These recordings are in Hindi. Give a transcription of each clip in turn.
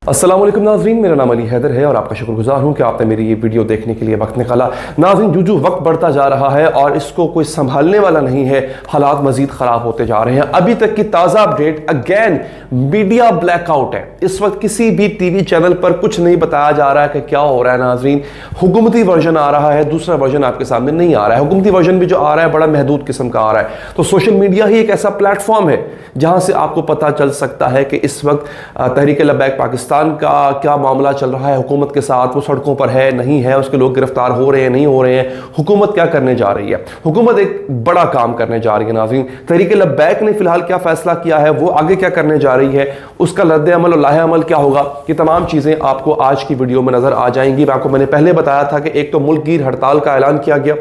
अस्सलाम वालेकुम नाज़रीन, मेरा नाम अली हैदर है और आपका शुक्रगुजार हूँ कि आपने मेरी ये वीडियो देखने के लिए वक्त निकाला। नाज़रीन, जो वक्त बढ़ता जा रहा है और इसको कोई संभालने वाला नहीं है, हालात मज़ीद ख़राब होते जा रहे हैं। अभी तक की ताज़ा अपडेट, अगेन मीडिया ब्लैकआउट है। इस वक्त किसी भी टीवी चैनल पर कुछ नहीं बताया जा रहा है कि क्या हो रहा है। नाज़रीन, हुकूमती वर्जन आ रहा है, दूसरा वर्जन आपके सामने नहीं आ रहा है। हुकूमती वर्जन भी जो आ रहा है बड़ा महदूद किस्म का आ रहा है। तो सोशल मीडिया ही एक ऐसा प्लेटफॉर्म है जहाँ से आपको पता चल सकता है कि इस वक्त तहरीक लब्बैक पाकिस्तान का क्या मामला चल रहा है हुकूमत के साथ। वो सड़कों पर है, नहीं है, उसके लोग गिरफ्तार हो रहे हैं, नहीं हो रहे हैं, हुकूमत क्या करने जा रही है। हुकूमत एक बड़ा काम करने जा रही है। नाज़रीन, तहरीक लब्बैक ने फिलहाल क्या फैसला किया है, वो आगे क्या करने जा रही है, उसका रद्द अमल और लाहे अमल क्या होगा, ये तमाम चीज़ें आपको आज की वीडियो में नज़र आ जाएंगी। मैं आपको मैंने पहले बताया था कि एक तो मुल्कगीर हड़ताल का ऐलान किया गया।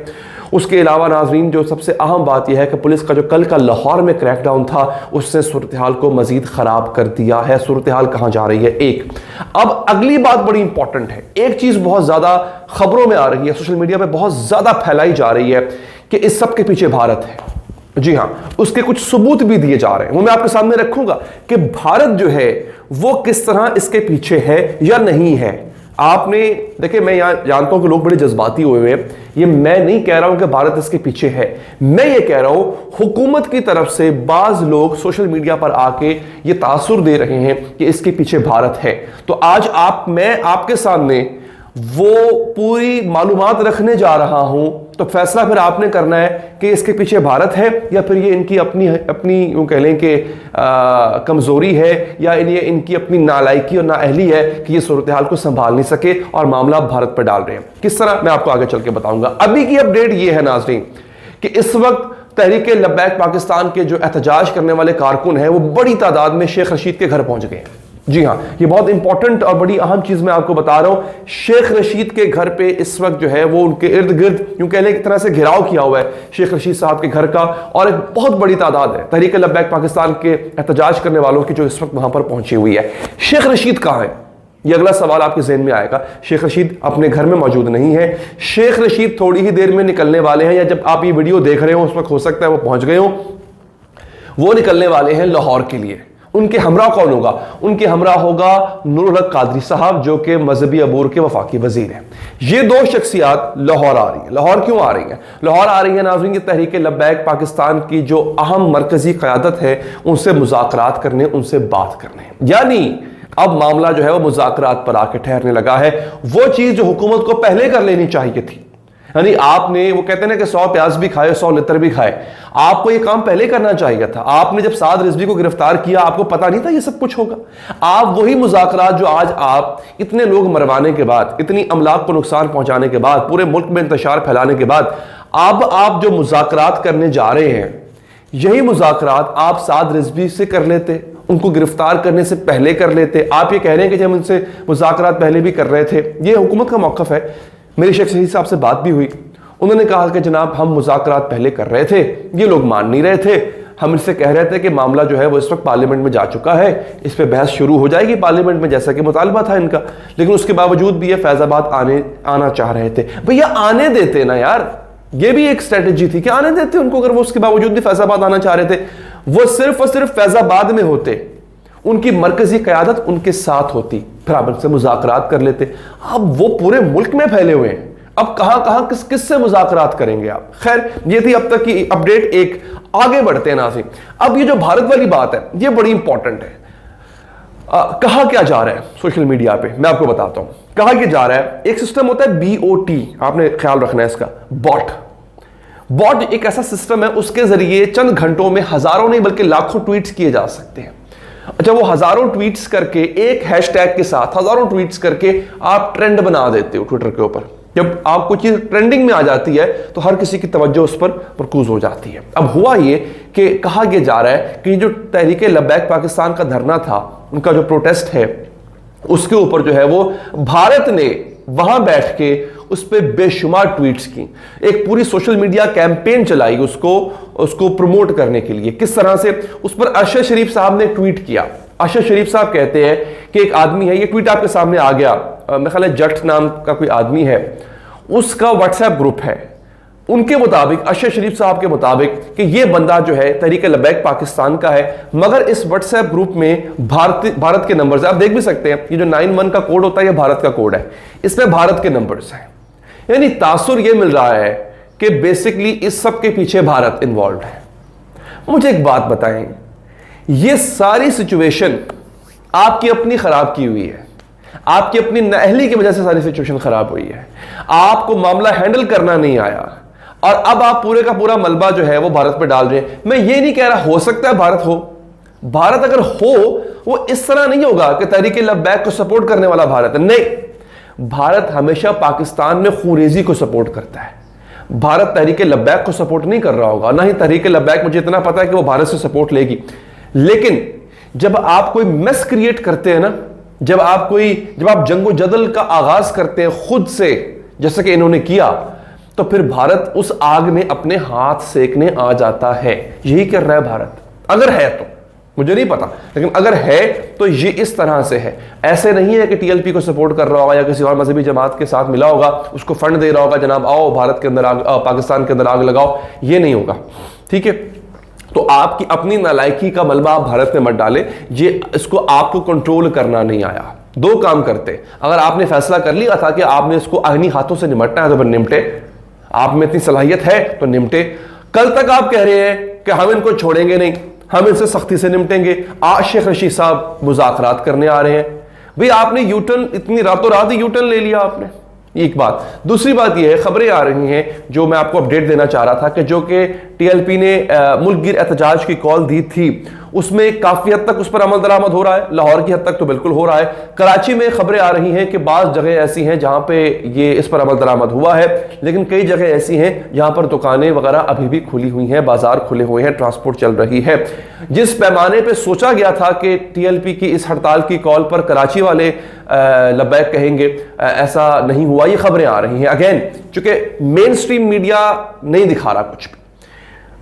उसके अलावा नाज़रीन, जो सबसे अहम बात यह है कि पुलिस का जो कल का लाहौर में क्रैकडाउन था, उससे सूरत हाल को मजीद ख़राब कर दिया है। सूरत हाल कहाँ जा रही है। एक अब अगली बात बड़ी इंपॉर्टेंट है। एक चीज़ बहुत ज़्यादा खबरों में आ रही है, सोशल मीडिया पे बहुत ज़्यादा फैलाई जा रही है कि इस सब के पीछे भारत है। जी हाँ, उसके कुछ सबूत भी दिए जा रहे हैं, वो मैं आपके सामने रखूंगा कि भारत जो है वो किस तरह इसके पीछे है या नहीं है। आपने देखिए, मैं यहां जानता हूं कि लोग बड़े जज्बाती हुए हैं। ये मैं नहीं कह रहा हूं कि भारत इसके पीछे है, मैं ये कह रहा हूं हुकूमत की तरफ से बाज लोग सोशल मीडिया पर आके ये तासुर दे रहे हैं कि इसके पीछे भारत है। तो आज मैं आपके सामने वो पूरी मालूमात रखने जा रहा हूं, तो फैसला फिर आपने करना है कि इसके पीछे भारत है या फिर ये इनकी अपनी यूं कह लें कि कमजोरी है, या ये इनकी अपनी नालायकी और नाअहली है कि ये सूरत हाल को संभाल नहीं सके और मामला भारत पर डाल रहे हैं। किस तरह, मैं आपको आगे चल के बताऊंगा। अभी की अपडेट ये है नाज़रीन कि इस वक्त तहरीक लब्बैक पाकिस्तान के जो एहतजाज करने वाले कारकुन हैं वो बड़ी तादाद में शेख रशीद के घर पहुंच गए हैं। जी हाँ, ये बहुत इंपॉर्टेंट और बड़ी अहम चीज मैं आपको बता रहा हूं। शेख रशीद के घर पे इस वक्त जो है वो उनके इर्द गिर्द यूं कह लें एक तरह से घेराव किया हुआ है शेख रशीद साहब के घर का, और एक बहुत बड़ी तादाद है तहरीक लब्बैक पाकिस्तान के एहतजाज करने वालों की जो इस वक्त वहां पर पहुंची हुई है। शेख रशीद कहां है, ये अगला सवाल आपके ज़हन में आएगा। शेख रशीद अपने घर में मौजूद नहीं है। शेख रशीद थोड़ी ही देर में निकलने वाले हैं, या जब आप ये वीडियो देख रहे हो उस वक्त हो सकता है वो पहुंच गए हो। वो निकलने वाले हैं लाहौर के लिए। उनके हमरा कौन होगा? उनके हमरा होगा नूरुल हक कादरी साहब, जो कि मजहबी अबूर के वफाकी वजीर हैं। ये दो शख्सियात लाहौर आ रही है। लाहौर क्यों आ रही है? लाहौर आ रही है नाज़रीन, तहरीक लब्बैक पाकिस्तान की जो अहम मरकजी क़यादत है उनसे मुज़ाकरात करने, उनसे बात करने। यानी अब मामला जो है वो मुज़ाकरात पर आके ठहरने लगा है। वो चीज़ जो हुकूमत को पहले कर लेनी चाहिए थी, यानी आपने, वो कहते हैं ना कि 100 प्याज भी खाए 100 लितर भी खाए, आपको ये काम पहले करना चाहिए था। आपने जब साद रिजवी को गिरफ्तार किया, आपको पता नहीं था ये सब कुछ होगा। आप वही मुज़ाकरात जो आज आप इतने लोग मरवाने के बाद, इतनी अमलाक को नुकसान पहुंचाने के बाद, पूरे मुल्क में इंतशार फैलाने के बाद, अब आप जो मुज़ाकरात करने जा रहे हैं, यही मुज़ाकरात आप साद रिजवी से कर लेते, उनको गिरफ्तार करने से पहले कर लेते। आप ये कह रहे हैं कि हम उनसे मुज़ाकरात पहले भी कर रहे थे। ये हुकूमत का मौक़िफ़ है। मेरी शेख रशीद साहब से बात भी हुई, उन्होंने कहा कि जनाब हम मुज़ाकरात पहले कर रहे थे, ये लोग मान नहीं रहे थे। हम इससे कह रहे थे कि मामला जो है वो इस वक्त पार्लियामेंट में जा चुका है, इस पर बहस शुरू हो जाएगी पार्लियामेंट में, जैसा कि मुतालबा था इनका। लेकिन उसके बावजूद भी ये फैज़ाबाद आना चाह रहे थे। भैया आने देते ना यार, ये भी एक स्ट्रेटेजी थी कि आने देते उनको। अगर वो उसके बावजूद भी फैज़ाबाद आना चाह रहे थे, वो सिर्फ और सिर्फ फैज़ाबाद में होते, उनकी मरकजी क़यादत उनके साथ होती, फिर आप उनसे मुज़ाकरात कर लेते। अब वो पूरे मुल्क में फैले हुए हैं, अब कहां कहां किस से मुज़ाकरात करेंगे आप। खैर, ये थी अब तक की अपडेट। एक आगे बढ़ते हैं नाज़रीन। अब ये जो भारत वाली बात है ये बड़ी इंपॉर्टेंट है। कहा क्या जा रहा है सोशल मीडिया पे, मैं आपको बताता हूं कहा क्या जा रहा है। एक सिस्टम होता है BOT, आपने ख्याल रखना है इसका। बॉट एक ऐसा सिस्टम है, उसके जरिए चंद घंटों में हजारों नहीं बल्कि लाखों ट्वीट्स किए जा सकते हैं। अच्छा, वो हजारों ट्वीट्स करके एक हैशटैग के साथ हजारों ट्वीट्स करके आप ट्रेंड बना देते हो ट्विटर के ऊपर। जब आप कोई चीज ट्रेंडिंग में आ जाती है तो हर किसी की तवज्जो उस पर मरकूज हो जाती है। अब हुआ ये कि कहा यह जा रहा है कि जो तहरीक लब्बैक पाकिस्तान का धरना था, उनका जो प्रोटेस्ट है, उसके ऊपर जो है वो भारत ने वहां बैठ के उस पर बेशुमार ट्वीट्स की, एक पूरी सोशल मीडिया कैंपेन चलाई उसको प्रमोट करने के लिए। किस तरह से? उस पर अरशद शरीफ साहब ने ट्वीट किया। अरशद शरीफ साहब कहते हैं कि एक आदमी है, ये ट्वीट आपके सामने आ गया, मेरे ख्याल है जट नाम का कोई आदमी है, उसका व्हाट्सएप ग्रुप है, उनके मुताबिक, अशरफ शरीफ साहब के मुताबिक, कि ये बंदा जो है तहरीक लब्बैक पाकिस्तान का है, मगर इस व्हाट्सएप ग्रुप में भारत के नंबर्स आप देख भी सकते हैं। ये जो 91 का कोड होता है ये भारत का कोड है, इसमें भारत के नंबर्स हैं। यानी तासुर ये मिल रहा है कि बेसिकली इस सब के पीछे भारत इन्वॉल्व है। मुझे एक बात बताएं, ये सारी सिचुएशन आपकी अपनी खराब की हुई है, आपकी अपनी नाअहली की वजह से सारी सिचुएशन खराब हुई है। आपको मामला हैंडल करना नहीं आया और अब आप पूरे का पूरा मलबा जो है वो भारत पे डाल रहे हैं। मैं ये नहीं कह रहा हो सकता है भारत हो, भारत अगर हो वो इस तरह नहीं होगा कि तहरीक लब्बैक को सपोर्ट करने वाला भारत है, नहीं। भारत हमेशा पाकिस्तान में खूरेजी को सपोर्ट करता है। भारत तहरीक लब्बैक को सपोर्ट नहीं कर रहा होगा, ना ही तहरीक लब्बैक, मुझे इतना पता है कि वो भारत से सपोर्ट लेगी। लेकिन जब आप कोई मेस क्रिएट करते हैं ना, जब आप जंगो जदल का आगाज करते हैं खुद से, जैसे कि इन्होंने किया, तो फिर भारत उस आग में अपने हाथ सेकने आ जाता है। यही कर रहा है भारत, अगर है तो, मुझे नहीं पता, लेकिन अगर है तो ये इस तरह से है। ऐसे नहीं है कि टीएलपी को सपोर्ट कर रहा होगा या किसी और मजहबी जमात के साथ मिला होगा, उसको फंड दे रहा होगा, जनाब आओ भारत के अंदर पाकिस्तान के अंदर आग लगाओ, ये नहीं होगा। ठीक है, तो आपकी अपनी नालायकी का मलबा आप भारत में मत डाले, ये इसको आपको कंट्रोल करना नहीं आया। दो काम करते, अगर आपने फैसला कर लिया था कि आपने इसको आईनी हाथों से निमटना है तो फिर निमटे, आप में इतनी सलाहियत है तो निमटे। कल तक आप कह रहे हैं कि हम इनको छोड़ेंगे नहीं, हम इनसे सख्ती से निपटेंगे, आज शेख रशीद साहब मुज़ाकरात करने आ रहे हैं। भाई आपने यूटर्न, इतनी रातों रात ही यूटर्न ले लिया आपने, एक बात। दूसरी बात यह है, खबरें आ रही हैं जो मैं आपको अपडेट देना चाह रहा था कि जो कि टीएलपी ने मुल्क गिर एहतजाज की कॉल दी थी, उसमें काफी हद तक उस पर अमल दरामद हो रहा है। लाहौर की हद तक तो बिल्कुल हो रहा है। कराची में खबरें आ रही हैं कि बाज़ जगह ऐसी हैं जहां पे ये इस पर अमल दरामद हुआ है, लेकिन कई जगह ऐसी हैं जहां पर दुकानें वगैरह अभी भी खुली हुई हैं, बाजार खुले हुए हैं, ट्रांसपोर्ट चल रही है। जिस पैमाने पर सोचा गया था कि टीएलपी की इस हड़ताल की कॉल पर कराची वाले लब्बैक कहेंगे, ऐसा नहीं हुआ। ये खबरें आ रही हैं अगेन, चूंकि मेन स्ट्रीम मीडिया नहीं दिखा रहा कुछ भी,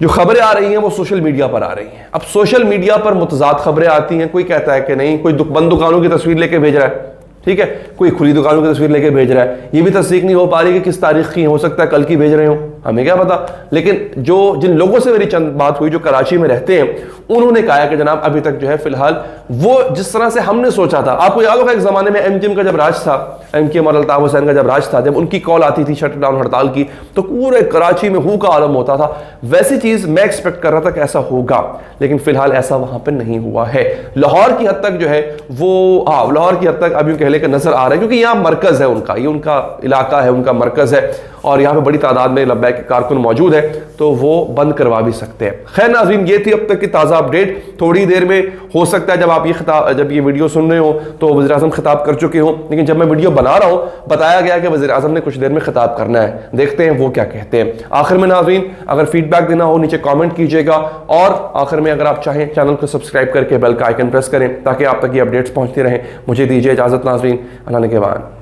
जो खबरें आ रही हैं वो सोशल मीडिया पर आ रही हैं। अब सोशल मीडिया पर मुतज़ाद खबरें आती हैं, कोई कहता है कि नहीं, कोई बंद दुकानों की तस्वीर लेके भेज रहा है, ठीक है, कोई खुली दुकानों की तस्वीर लेके भेज रहा है। ये भी तस्दीक नहीं हो पा रही कि किस तारीख की, हो सकता है कल की भेज रहे हो, हमें क्या पता। लेकिन जिन लोगों से मेरी चंद बात हुई जो कराची में रहते हैं, उन्होंने कहा कि जनाब अभी तक जो है फिलहाल वो जिस तरह से हमने सोचा था। आपको याद होगा एक जमाने में एमकेएम का जब राज था, एमकेएम और अल्ताफ हुसैन का जब राज था, जब उनकी कॉल आती थी शट डाउन हड़ताल की, तो पूरे कराची में हू का आलम होता था। वैसी चीज मैं एक्सपेक्ट कर रहा था कि ऐसा होगा, लेकिन फिलहाल ऐसा वहां पर नहीं हुआ है। लाहौर की हद तक जो है वो, लाहौर की हद तक अभी कह लेकर नजर आ रहा है, क्योंकि यहाँ मरकज है उनका, ये उनका इलाका है, उनका मरकज है, और यहाँ पे बड़ी तादाद में लब्बैक के कारकुन मौजूद है, तो वो बंद करवा भी सकते हैं। खैर नाज़रीन, ये थी अब तक की ताज़ा अपडेट। थोड़ी देर में हो सकता है जब ये वीडियो सुन रहे हो तो वज़ीर आज़म खिताब कर चुके हो, लेकिन जब मैं वीडियो बना रहा हूँ बताया गया कि वज़ीर आज़म ने कुछ देर में खिताब करना है। देखते हैं वो क्या कहते हैं। आखिर में नाज़रीन, अगर फीडबैक देना हो नीचे कॉमेंट कीजिएगा, और आखिर में अगर आप चाहें चैनल को सब्सक्राइब करके बेल का आइकन प्रेस करें ताकि आप तक ये अपडेट्स पहुँचती रहें। मुझे दीजिए इजाज़त नाज़रीन, अल्लाह ने के बाद।